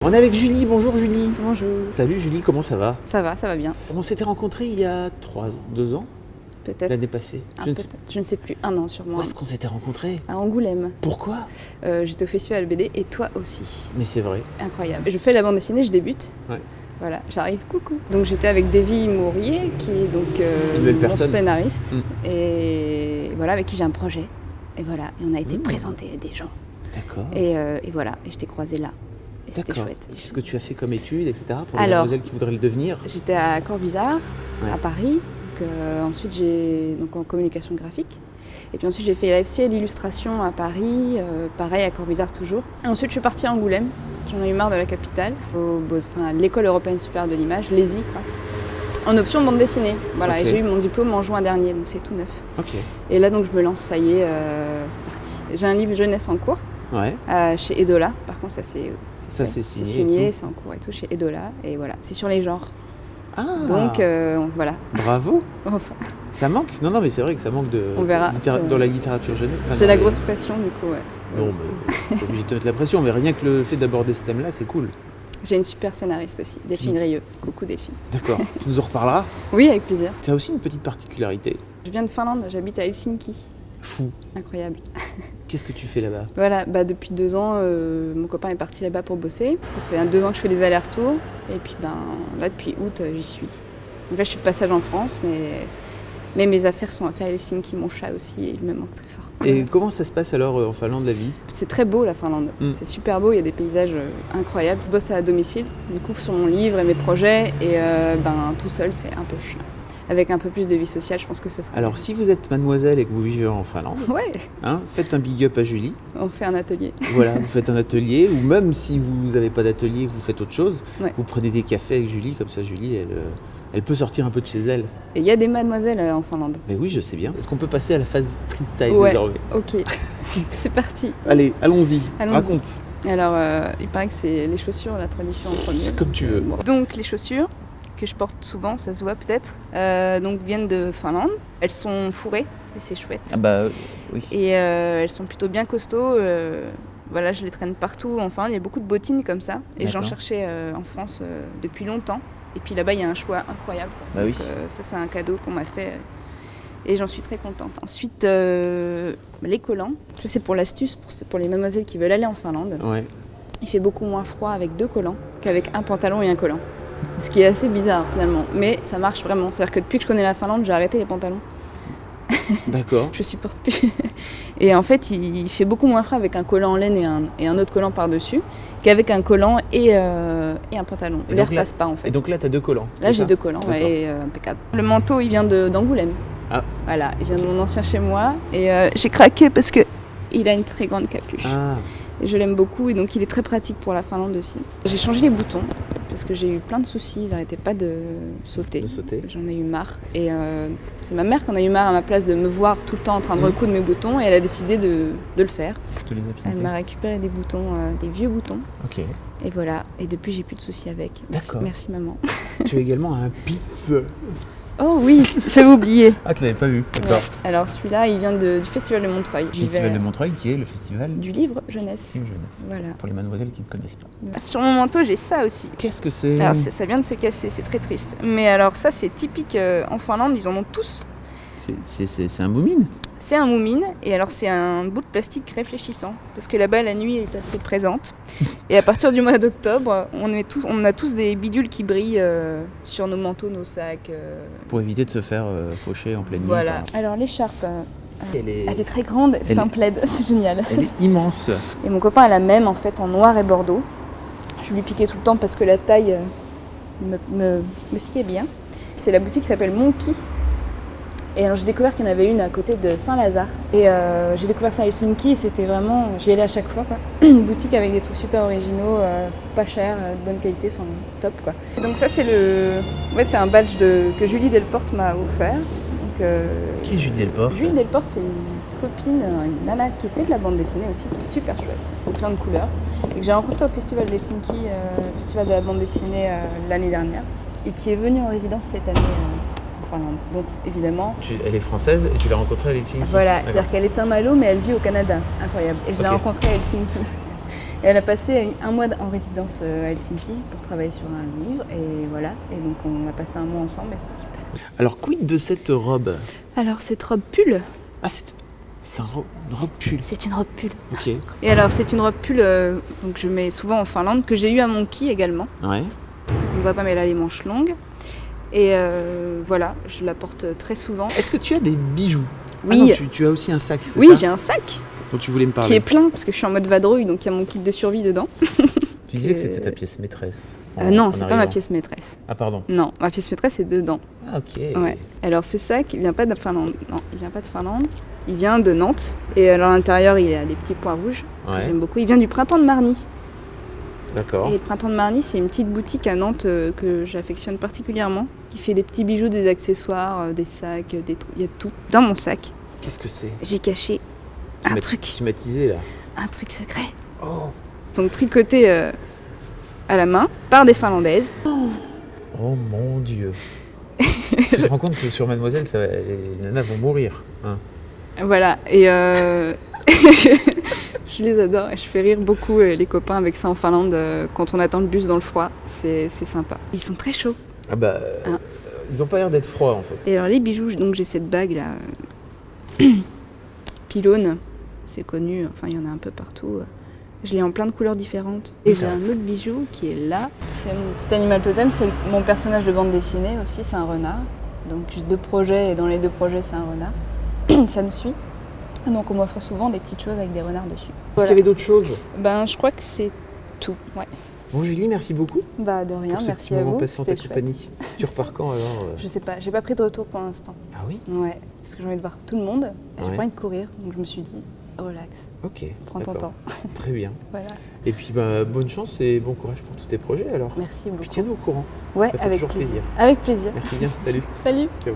On est avec Julie, bonjour Julie. Bonjour. Salut Julie, comment ça va? Ça va bien. On s'était rencontrés il y a 2 ans, Peut-être. l'année passée. Je ne sais plus, 1 an sûrement. Où est-ce qu'on s'était rencontrés? À Angoulême. Pourquoi? J'étais au festival BD et toi aussi. Mais c'est vrai. Incroyable. Je fais la bande dessinée, je débute. Ouais. Voilà, j'arrive, coucou. Donc j'étais avec Davy Mourier, qui est donc Une belle mon personne. scénariste. Et voilà, avec qui j'ai un projet. Et voilà, et on a été présenté à des gens. D'accord. Et voilà, et je t'ai croisé là. Et c'était D'accord. chouette. Qu'est-ce que tu as fait comme études, etc. pour les Alors, mademoiselles qui voudraient le devenir? J'étais à Corvisart, Ouais. à Paris. Donc, ensuite, j'ai donc en communication graphique. Et puis ensuite, j'ai fait l'AFC et l'illustration à Paris, pareil à Corvisart toujours. Et ensuite, je suis partie à Angoulême. J'en ai eu marre de la capitale, à l'école européenne supérieure de l'image, l'ESI, quoi. En option bande dessinée. Voilà, Ok. et j'ai eu mon diplôme en juin dernier, donc c'est tout neuf. Ok. Et là, donc, je me lance, ça y est, c'est parti. J'ai un livre jeunesse en cours. Ouais. Chez Edola, par contre ça c'est Ça, fait. c'est C'est signé et signé, tout. c'est en cours et tout chez Edola et voilà, c'est sur les genres. Ah. Donc voilà. Bravo. Enfin, Ça manque? Non, mais c'est vrai que ça manque de On verra, dans la littérature jeunesse. Enfin, j'ai dans la les- grosse pression du coup. Ouais. Non, mais t'es obligé de te mettre la pression. Mais rien que le fait d'aborder ce thème-là, c'est cool. J'ai une super scénariste aussi, Delphine Rieux. Coucou Delphine. D'accord. Tu nous en reparleras. Oui, avec plaisir. Tu as aussi une petite particularité. Je viens de Finlande, j'habite à Helsinki. Fou. Incroyable. Qu'est-ce que tu fais là-bas? Voilà, depuis 2 ans, mon copain est parti là-bas pour bosser. Ça fait 2 ans que je fais des allers-retours et puis là depuis août j'y suis. Donc là je suis de passage en France, mais mes affaires sont à Helsinki, mon chat aussi, et il me manque très fort. Et comment ça se passe alors en Finlande, la vie? C'est très beau la Finlande, c'est super beau, il y a des paysages incroyables. Je bosse à domicile, du coup sur mon livre et mes projets, et tout seul c'est un peu chiant. Avec un peu plus de vie sociale, je pense que ce serait... Alors, si vous êtes mademoiselle et que vous vivez en Finlande, Ouais, faites un big up à Julie. on fait un atelier. Voilà, vous faites un atelier, ou même si vous n'avez pas d'atelier, que vous faites autre chose, Ouais. vous prenez des cafés avec Julie, comme ça Julie, elle peut sortir un peu de chez elle. Et il y a des mademoiselles en Finlande. Mais oui, je sais bien. Est-ce qu'on peut passer à la phase freestyle Ouais. désormais? Ok, c'est parti. Allez, allons-y, Allons-y. raconte. Alors, il paraît que c'est les chaussures, la tradition en premier. C'est comme tu veux. Bon. Donc, les chaussures que je porte souvent, ça se voit peut-être, donc viennent de Finlande. Elles sont fourrées et c'est chouette. Ah bah oui. Et elles sont plutôt bien costauds. Voilà, je les traîne partout en Finlande. Il y a beaucoup de bottines comme ça. Et j'en D'accord. cherchais en France depuis longtemps. Et puis là-bas, il y a un choix incroyable. Bah oui. Donc, ça, c'est un cadeau qu'on m'a fait. Et j'en suis très contente. Ensuite, les collants. Ça, c'est pour l'astuce, pour les mademoiselles qui veulent aller en Finlande. Ouais. Il fait beaucoup moins froid avec 2 collants qu'avec un pantalon et un collant. Ce qui est assez bizarre finalement, mais ça marche vraiment. C'est-à-dire que depuis que je connais la Finlande, j'ai arrêté les pantalons. D'accord. Je supporte plus. Et en fait, il fait beaucoup moins froid avec un collant en laine et un autre collant par-dessus qu'avec un collant et un pantalon. Et L'air donc là- passe pas en fait. Et donc là, t'as 2 collants. Là, c'est j'ai ça 2 collants, D'accord. ouais, et, impeccable. Le manteau, il vient d'Angoulême. Ah. Voilà, il vient de mon ancien chez moi. Et j'ai craqué parce que il a une très grande capuche. Ah, Et je l'aime beaucoup et donc il est très pratique pour la Finlande aussi. J'ai changé les boutons parce que j'ai eu plein de soucis, ils n'arrêtaient pas de sauter. de sauter. J'en ai eu marre. Et c'est ma mère qui en a eu marre à ma place de me voir tout le temps en train de recoudre mes boutons et elle a décidé de le faire. Tu les as Elle pintés. m'a récupéré des boutons, des vieux boutons. Ok. Et voilà. Et depuis, j'ai plus de soucis avec. Merci, D'accord. merci maman. Tu as également un pitz. Oh oui, j'avais oublié. Ah, tu l'avais pas vu. Ouais. Alors celui-là, il vient du Festival de Montreuil. J'y Festival vais, de Montreuil, qui est le festival du livre jeunesse. Film Jeunesse. Voilà. Pour les mademoiselles qui ne connaissent pas. Sur mon manteau, j'ai ça aussi. Qu'est-ce que c'est? Alors ça vient de se casser, c'est très triste. Mais alors ça c'est typique en Finlande, ils en ont tous. C'est un moumine? C'est un moumine et alors c'est un bout de plastique réfléchissant parce que là-bas la nuit est assez présente. Et à partir du mois d'octobre, on a tous des bidules qui brillent sur nos manteaux, nos sacs. Pour éviter de se faire faucher en pleine nuit. Voilà. par- Alors l'écharpe, Elle elle est très grande, c'est Elle un est- plaid, c'est génial. Elle est immense. Et mon copain a la même en fait en noir et bordeaux. Je lui piquais tout le temps parce que la taille me sied bien. C'est la boutique qui s'appelle Monkey. Et alors j'ai découvert qu'il y en avait une à côté de Saint-Lazare. Et j'ai découvert ça à Helsinki et c'était vraiment... J'y allais à chaque fois quoi. Une boutique avec des trucs super originaux, pas chers, de bonne qualité, enfin top quoi. Et donc ça c'est c'est un badge que Julie Delporte m'a offert. Donc, Qui est Julie Delporte? Julie Delporte, c'est une copine, une nana qui fait de la bande dessinée aussi, qui est super chouette, avec plein de couleurs. Et que j'ai rencontrée au festival d'Helsinki, festival de la bande dessinée l'année dernière, et qui est venue en résidence cette année en Finlande. Donc évidemment, Elle est française et tu l'as rencontrée à Helsinki? voilà, D'accord. c'est-à-dire qu'elle est de Saint-Malo, mais elle vit au Canada, incroyable. Et je l'ai Ok. rencontrée à Helsinki. Et elle a passé un mois en résidence à Helsinki pour travailler sur un livre. Et voilà. Et donc on a passé un mois ensemble et c'était super. Alors, quid de cette robe? Alors cette robe pull. Ah, c'est une robe pull. C'est une robe pull. Ok. Et alors c'est une robe pull donc je mets souvent en Finlande, que j'ai eu à Monkey également. Ouais. On ne voit pas mais elle a les manches longues. Et voilà, je la porte très souvent. Est-ce que tu as des bijoux? Oui. Ah non, tu as aussi un sac, c'est Oui, ça j'ai un sac dont tu voulais me parler. qui est plein parce que je suis en mode vadrouille, donc il y a mon kit de survie dedans. Tu disais que c'était ta pièce maîtresse. Non, c'est pas ma pièce maîtresse. Ah pardon. Non, ma pièce maîtresse est dedans. Ah ok. Ouais. Alors ce sac, il vient pas de Finlande. Non, il vient pas de Finlande. Il vient de Nantes. Et alors à l'intérieur, il a des petits points rouges. Ouais. J'aime beaucoup. Il vient du Printemps de Marny. D'accord. Et le Printemps de Marny, c'est une petite boutique à Nantes que j'affectionne particulièrement, qui fait des petits bijoux, des accessoires, des sacs, des trucs. Il y a tout dans mon sac. Qu'est-ce que c'est? J'ai caché un truc. Tu m'as teasé là. Un truc secret. Oh. Ils sont tricotés à la main par des Finlandaises. Oh mon Dieu. Tu te rends compte que sur Mademoiselle, les nanas vont mourir. Hein. Voilà. Et je les adore et je fais rire beaucoup les copains avec ça en Finlande quand on attend le bus dans le froid. C'est sympa. Ils sont très chauds. Ah bah, Hein. ils ont pas l'air d'être froids en fait. Et alors les bijoux, donc j'ai cette bague là, pylône, c'est connu, enfin il y en a un peu partout. Je l'ai en plein de couleurs différentes. Et j'ai un autre bijou qui est là. C'est mon petit animal totem, c'est mon personnage de bande dessinée aussi, c'est un renard. Donc j'ai 2 projets et dans les 2 projets c'est un renard. Ça me suit. Donc on m'offre souvent des petites choses avec des renards dessus. Est-ce qu'il y avait d'autres choses? Ben je crois que c'est tout, ouais. Bon Julie, merci beaucoup. Bah de rien, pour ce merci petit à moment vous. passé en ta C'était chouette. compagnie. Tu repars quand alors Je sais pas, j'ai pas pris de retour pour l'instant. Ah oui? Ouais, parce que j'ai envie de voir tout le monde. Et j'ai Ouais. pas envie de courir, donc je me suis dit, relax, Ok. prends ton d'accord. temps. Très bien. Voilà. Et puis bah, bonne chance et bon courage pour tous tes projets alors. Merci beaucoup. Puis tiens-nous au courant. Ouais, Ça fait avec toujours plaisir. plaisir. Avec plaisir. Merci bien. Salut. Salut. Ciao.